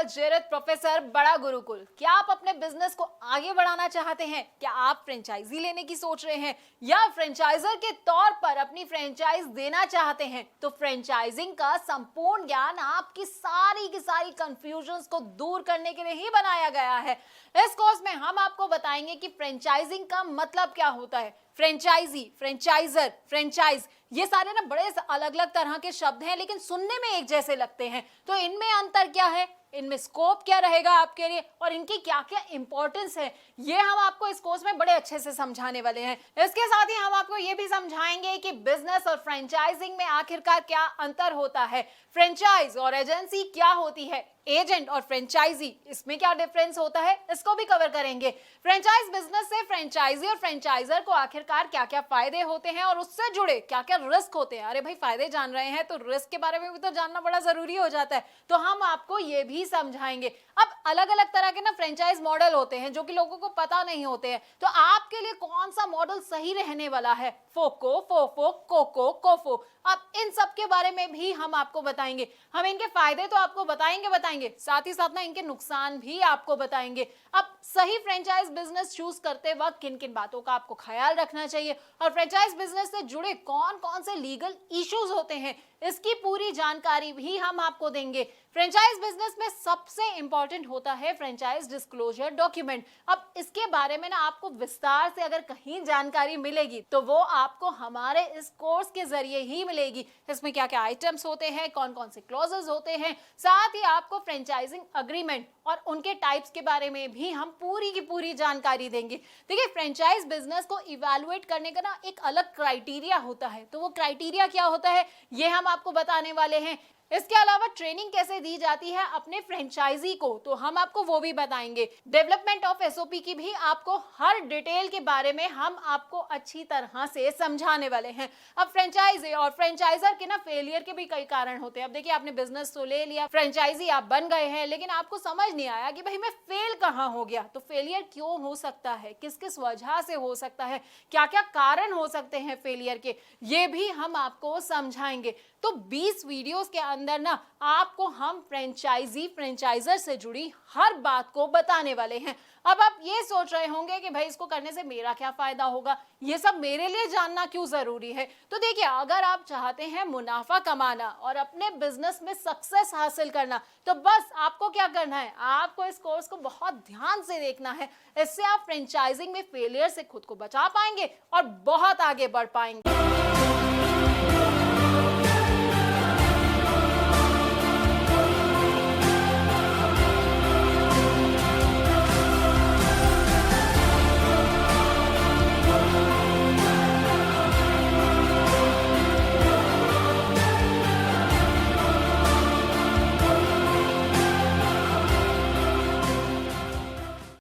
जेरत professor बड़ा गुरुकुल। क्या आप अपने बिजनेस को आगे बढ़ाना चाहते हैं? क्या आप फ्रेंचाइजी लेने की सोच रहे हैं या फ्रेंचाइजर के तौर पर अपनी फ्रेंचाइज देना चाहते हैं? तो फ्रेंचाइजिंग का संपूर्ण ज्ञान आपकी सारी की सारी कंफ्यूजन्स को दूर करने के लिए ही बनाया गया है। इस कोर्स में हम आपको बताएंगे कि फ्रेंचाइजिंग का मतलब क्या होता है। फ्रेंचाइजी, फ्रेंचाइजर, फ्रेंचाइज, ये सारे ना बड़े अलग अलग तरह के शब्द हैं, लेकिन सुनने में एक जैसे लगते हैं। तो इनमें अंतर क्या है, इनमें स्कोप क्या रहेगा आपके लिए और इनकी क्या क्या इंपॉर्टेंस है, ये हम आपको इस कोर्स में बड़े अच्छे से समझाने वाले हैं। इसके साथ ही हम आपको ये भी समझाएंगे कि बिजनेस और फ्रेंचाइजिंग में आखिरकार क्या अंतर होता है, फ्रेंचाइज और एजेंसी क्या होती है, एजेंट और फ्रेंचाइजी इसमें क्या डिफरेंस होता है, इसको भी कवर करेंगे। फ्रेंचाइज बिजनेस से फ्रेंचाइजी और फ्रेंचाइजर को आखिरकार क्या क्या फायदे होते हैं और उससे जुड़े क्या क्या रिस्क होते हैं। अरे भाई, फायदे जान रहे हैं तो रिस्क के बारे में भी तो जानना बड़ा जरूरी हो जाता है, तो हम आपको ये भी समझाएंगे। अब अलग अलग तरह के ना फ्रेंचाइज मॉडल होते हैं जो कि लोगों को पता नहीं होते हैं, तो आपके लिए कौन सा मॉडल सही रहने वाला है, फोको, फोफो, कोको, कोफो, अब इन सब के बारे में भी हम आपको बताएंगे। हम इनके फायदे तो आपको बताएंगे, साथ ही साथ ना इनके नुकसान भी आपको बताएंगे। अब सही फ्रेंचाइज बिजनेस चूज करते वक्त किन किन बातों का आपको ख्याल रखना चाहिए और फ्रेंचाइज बिजनेस से जुड़े कौन कौन से लीगल इश्यूज होते हैं, इसकी पूरी जानकारी भी हम आपको देंगे। फ्रेंचाइज बिजनेस में सबसे इंपॉर्टेंट होता है फ्रेंचाइज डिस्क्लोजर डॉक्यूमेंट। अब इसके बारे में ना आपको विस्तार से अगर कहीं जानकारी मिलेगी तो वो आपको हमारे इस कोर्स के जरिए ही मिलेगी। इसमें क्या क्या आइटम्स होते हैं, कौन कौन से क्लॉजेस होते हैं, साथ ही आपको फ्रेंचाइजिंग अग्रीमेंट और उनके टाइप्स के बारे में भी हम पूरी की पूरी जानकारी देंगे। देखिए, फ्रेंचाइज बिजनेस को इवैल्यूएट करने का ना एक अलग क्राइटेरिया होता है, तो वो क्राइटेरिया क्या होता है ये हम आपको बताने वाले हैं। इसके अलावा ट्रेनिंग कैसे दी जाती है अपने फ्रेंचाइजी को, तो हम आपको वो भी बताएंगे। डेवलपमेंट ऑफ एसओपी की भी आपको हर डिटेल के बारे में हम आपको अच्छी तरह से समझाने वाले हैं। अब फ्रेंचाइजी और फ्रेंचाइजर के ना फेलियर के भी कई कारण होते हैं। अब देखिए, आपने बिजनेस तो ले लिया, फ्रेंचाइजी आप बन गए हैं, लेकिन आपको समझ नहीं आया कि भाई मैं फेल कहाँ हो गया। तो फेलियर क्यों हो सकता है, किस किस वजह से हो सकता है, क्या क्या कारण हो सकते हैं फेलियर के, ये भी हम आपको समझाएंगे। तो 20 वीडियोस के अंदर ना आपको हम फ्रेंचाइजी फ्रेंचाइजर से जुड़ी हर बात को बताने वाले हैं। अब आप ये सोच रहे होंगे कि भाई इसको करने से मेरा क्या फायदा होगा, ये सब मेरे लिए जानना क्यों जरूरी है। तो देखिए, अगर आप चाहते हैं मुनाफा कमाना और अपने बिजनेस में सक्सेस हासिल करना, तो बस आपको क्या करना है, आपको इस कोर्स को बहुत ध्यान से देखना है। इससे आप फ्रेंचाइजिंग में फेलियर से खुद को बचा पाएंगे और बहुत आगे बढ़ पाएंगे।